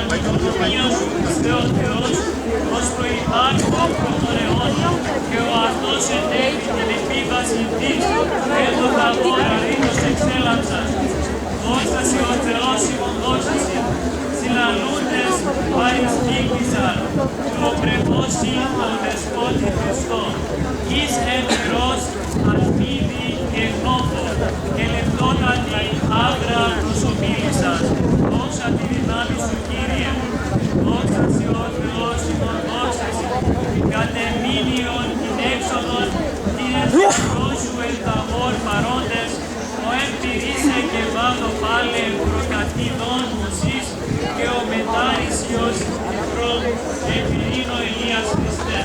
κοινωνίας ο Θεός ως προϋπάρχον πρωτορεών και ο αυτός ενέχει την επίβαση της έντο ταγόρα ρήτος εξέλαμψας. Δόξα σοι ο Θεός ημών δόξα σοι, συλλαλούντες παριστήκησαν, του οπρεπώς ήλθο δεσπότη Χριστό, εις εν πυρός αλμίδι και γνώφο, και λεπτότατη άγρα προσωπήλησαν. Δόξα τη δυνάμει σου Κύριε, δόξα σοι ο Θεός ημών δόξα σοι, κατεμήνιον την έξοδον, την εθνικός σου εν ταγόρ παρόντες, ο εν πυρίσε και βάδο πάλε προκατήδων μουσής και ο μετάρησιος νεκρό επειρήνω Ελίας Χριστέ.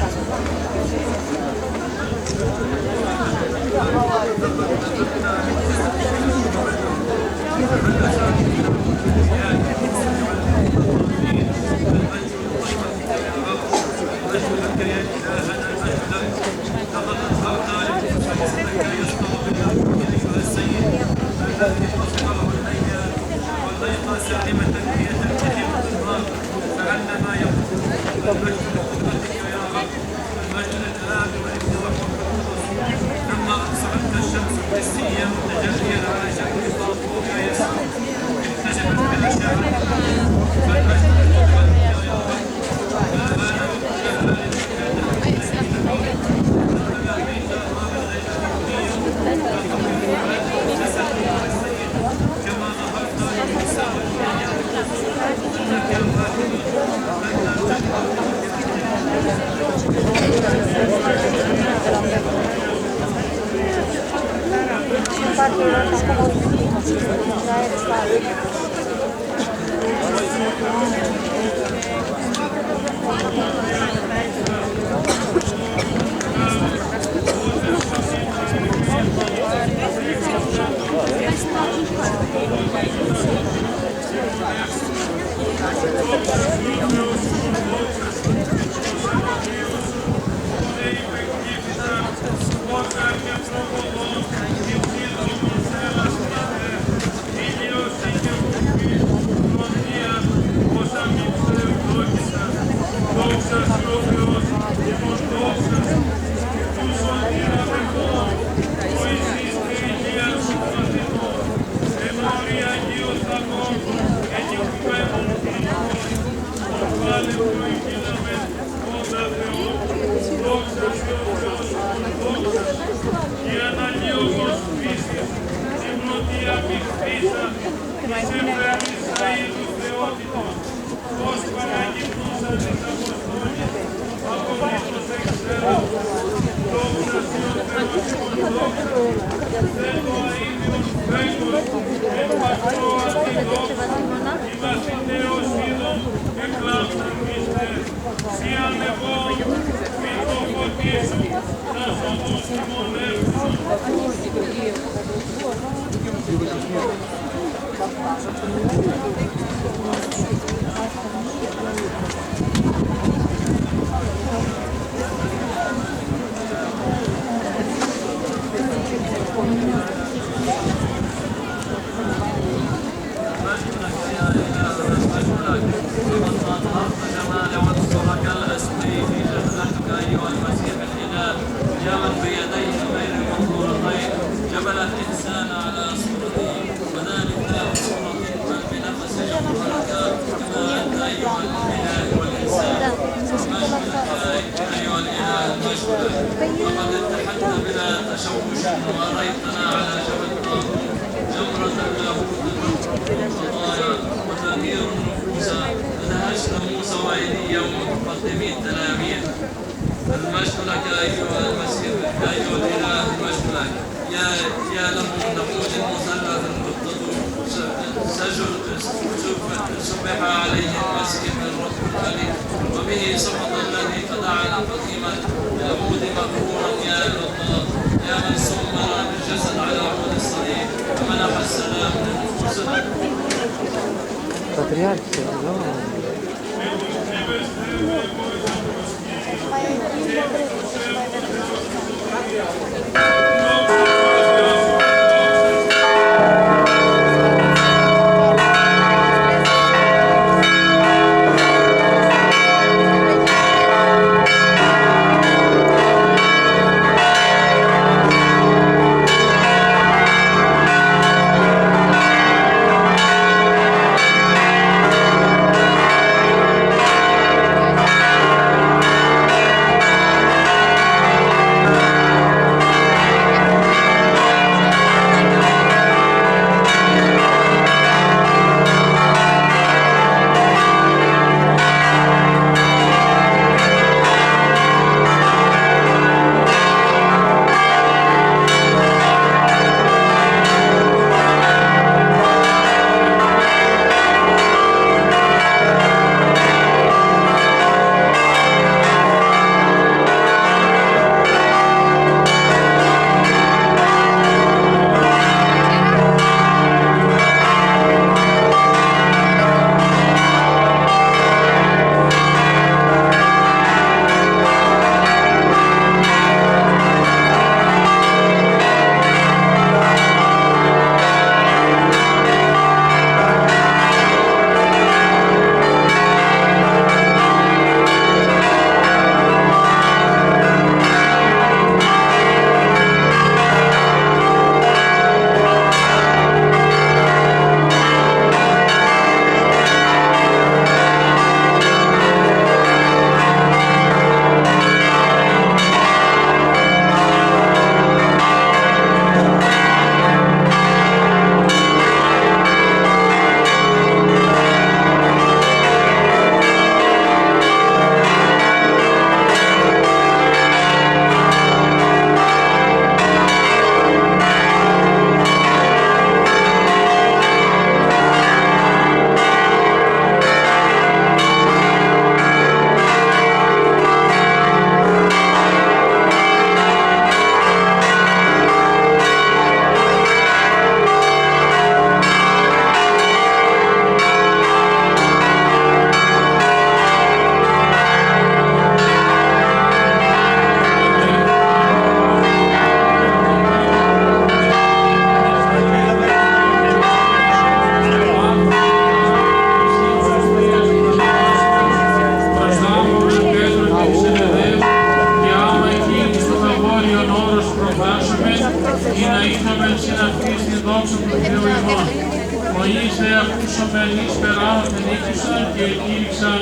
νίκησαν και εκήρυξαν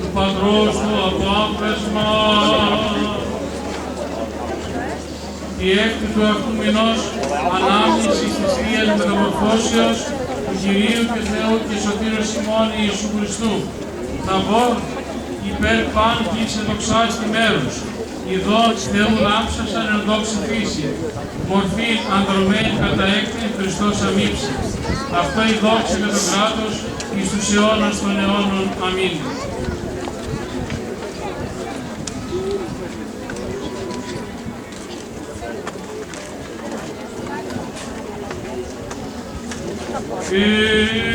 του Πατρός του απόφθασμα. Η έκτη του αυτού μηνός ανάμνηση της Θείας Μεταμορφώσεως του Κυρίου και Θεού και Σωτήρος ημών Ιησού Χριστού. Θα πω υπέρ παν γης εδοξάστη μέρους. Οι δόξ Θεού λάμψασαν εν δόξη φύση. Μορφή ανδρομένη κατά έκτη Χριστός αμύψη. Αυτό η δόξη με το κράτος εις τους αιώνας των αιώνων. Αμήν. Δεν